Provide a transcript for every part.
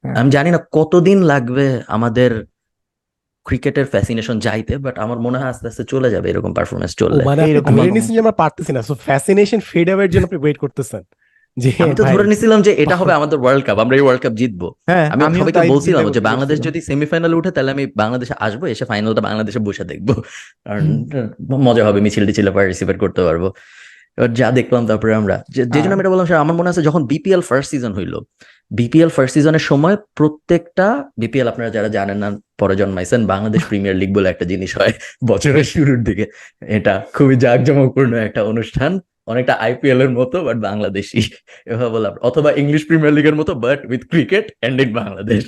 হ্যাঁ। আমি জানি না কতদিন লাগবে আমাদের ক্রিকেটের ফ্যাসিনেশন যাইতে, বাট আমার মনে হয় আস্তে আস্তে চলে যাবে এরকম পারফরমেন্স ও চললে। মানে আপনি এইরকম ধরে আমি নিয়েছেন যে আমরা পারতেছি না, সো ফ্যাসিনেশন ফেড আওয়ের জন্য আপনি ওয়েট করতেছেন যে আমি তো ভাই। ধরে নিছিলাম যে এটা হবে আমাদের ওয়ার্ল্ড কাপ, আমরা এই ওয়ার্ল্ড কাপ জিতবো। হ্যাঁ, আমি আমিও সবাইকে তাই চিন্তা বলছিলাম যে করতে বাংলাদেশ করছিলাম। যদি সেমিফাইনালে উঠে তাহলে আমি বাংলাদেশে আসবো, এসে ফাইনালটা বাংলাদেশে বসে দেখবো, কারণ মজা হবে, মিছিল টিছিলে পার্টিসিপেট করতে পারবো। এবার যা দেখলাম তারপরে আমরা যে যে জন্য আর আমি এটা বললাম, সেটা আমার মনে আছে যখন বিপিএল ফার্স্ট সিজন হইলো। বিপিএল ফার্স্ট সিজনের সময় প্রত্যেকটা বিপিএল, আপনারা যারা জানেন না পরে জন্মাইছেন, বাংলাদেশ প্রিমিয়ার লিগ বলে একটা জিনিস হয় বছরের শুরুর দিকে। এটা খুবই জাঁকজমকপূর্ণ একটা অনুষ্ঠান, অনেকটা আইপিএল এর মতো বাট বাংলাদেশি, এভাবে বললাম, অথবা ইংলিশ প্রিমিয়ার লিগের মতো but with cricket and in Bangladesh.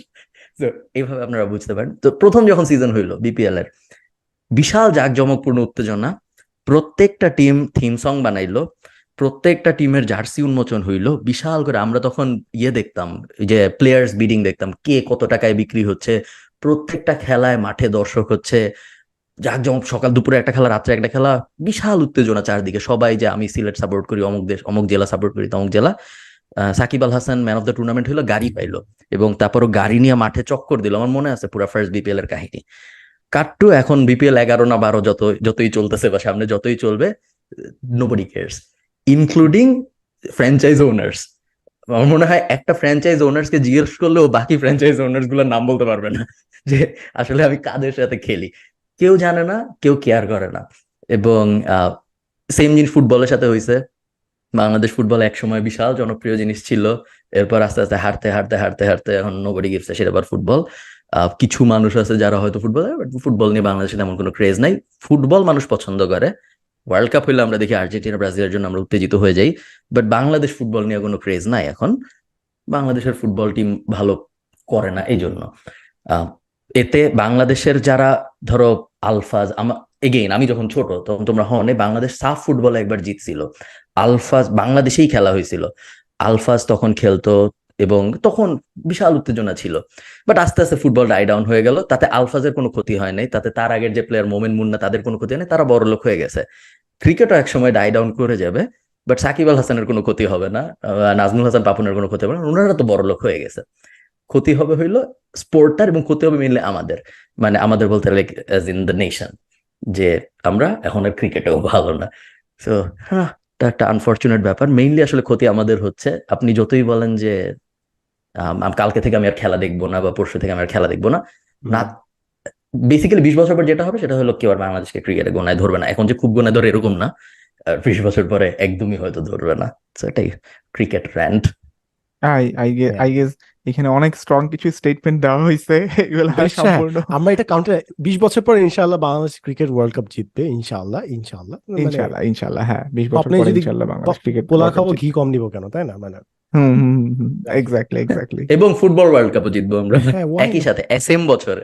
তো এইভাবে আপনারা বুঝতে পারেন। তো প্রথম যখন সিজন হইলো বিপিএল এর, বিশাল জাঁকজমকপূর্ণ উত্তেজনা, প্রত্যেকটা টিম থিম সং বানাইলো, প্রত্যেকটা টিমের জার্সি উন্মোচন হইলো বিশাল করে। আমরা তখন দেখতাম, যে প্লেয়ার্স বিডিং দেখতাম, কে কত টাকায় বিক্রি হচ্ছে, প্রত্যেকটা খেলায় মাঠে দর্শক হচ্ছে, জাঁকজমক, সকাল দুপুরে একটা খেলা, রাত্রে একটা খেলা, বিশাল উত্তেজনা চারদিকে। সবাই যে আমি সিলেট সাপোর্ট করি, অমুক দেশ অমুক জেলা সাপোর্ট করি, তমুক জেলা। Shakib Al Hasan man of the tournament হইলো, গাড়ি পাইলো, এবং তারপরও গাড়ি নিয়ে মাঠে চক্কর দিল। আমার মনে আছে পুরো ফার্স্ট বিপিএল এর কাহিনী। কাট্টু এখন বিপিএল 11 না 12 যতই চলতেছে বা সামনে যতই চলবে, nobody cares, including franchise owners. আমার মনে হয় একটা ফ্র্যাঞ্চাইজ ওনার্স কে জিজ্ঞেস করলেও বাকি ফ্র্যাঞ্চাইজ ওনার্স গুলোর নাম বলতে পারবে না, যে আসলে আমি কাদের সাথে খেলি। কেউ জানে না, কেউ কেয়ার করে না। এবং সেম জিনিস ফুটবলের সাথে হয়েছে। বাংলাদেশ ফুটবল এক সময় বিশাল জনপ্রিয় জিনিস ছিল, এরপর আস্তে আস্তে হারতে হারতে হারতে হারতে এখন nobody gives a shit about football. কিছু মানুষ আছে যারা হয়তো ফুটবল নিয়ে বাংলাদেশে তেমন কোনো ক্রেজ নাই। ফুটবল মানুষ পছন্দ করে, ওয়ার্ল্ড কাপ হইলে আমরা দেখি আর্জেন্টিনা ব্রাজিলের জন্য আমরা উত্তেজিত হয়ে যাই, বাট বাংলাদেশ ফুটবল নিয়ে কোনো ক্রেজ নাই এখন। বাংলাদেশের ফুটবল টিম ভালো করে না এই জন্য। আহ, এতে বাংলাদেশের যারা, ধরো আলফাজ, এগেইন আমি যখন ছোট তখন তোমরা হনে, বাংলাদেশ সাফ ফুটবল একবার জিতছিল, আলফাজ বাংলাদেশেই খেলা হয়েছিল, আলফাজ তখন খেলতো, এবং তখন বিশাল উত্তেজনা ছিল। বাট আস্তে আস্তে ফুটবল ডাই ডাউন হয়ে গেল, তাতে আলফাজের কোনো ক্ষতি হয় নাই, তাতে তার আগের যে প্লেয়ার মোমেন মুন্না তাদের কোনো ক্ষতি হয় নাই, তারা বড় লোক হয়ে গেছে। ক্রিকেটও এক সময় ডাই ডাউন করে যাবে, বাট সাকিব আল হাসানের কোনো ক্ষতি হবে না, নাজমুল হাসান পাপনের কোনো ক্ষতি হবে না, ওনারা তো বড় লোক হয়ে গেছে। ক্ষতি হবে হইলো স্পোর্টটার, এবং ক্ষতি হবে মেনলি আমাদের, মানে আমাদের বলতে like as in the nation, যে আমরা এখন আর ক্রিকেটেও ভালো না। তো হ্যাঁ, এটা একটা আনফরচুনেট ব্যাপার। মেইনলি আসলে ক্ষতি আমাদের হচ্ছে। আপনি যতই বলেন যে কালকে থেকে আমি আর খেলা দেখবো না বা পরশু থেকে আমি আর খেলা দেখবো না, না, বেসিক্যালি 20 বছর পর যেটা হবে সেটা হলো কেউ আর বাংলাদেশকে ক্রিকেটে গোনায় ধরবে না। এখন যে খুব গোনায় ধরে এরকম না, 20 বছর পরে একদমই হয়তো ধরবে না। তো এটাই cricket rent. I I I guess এখানে অনেক স্ট্রং কিছু স্টেটমেন্ট দেওয়া হয়েছে, এগুলা বেশ, হ্যাঁ, সম্পূর্ণ। আমরা এটা কাউন্টার 20 বছর পর ইনশাআল্লাহ বাংলাদেশ ক্রিকেট ওয়ার্ল্ড কাপ জিতবে, ইনশাআল্লাহ ইনশাআল্লাহ। মানে ইনশাল্লাহ ইনশাল্লাহ, হ্যাঁ, 20 বছর আপনি পরে যদি ইনশাল্লাহ বাংলাদেশ ক্রিকেট পোলা ওয়ার্ল্ড কাপ খাবো ঘি জিতবে। কম নিব কেন, তাই না? মানে হুম হুম হুম, এক্স্যাক্টলি এক্স্যাক্টলি। এবং ফুটবল ওয়ার্ল্ড কাপও জিতবো আমরা হ্যাঁ, ওয়াই একই সাথে সেম বছরে।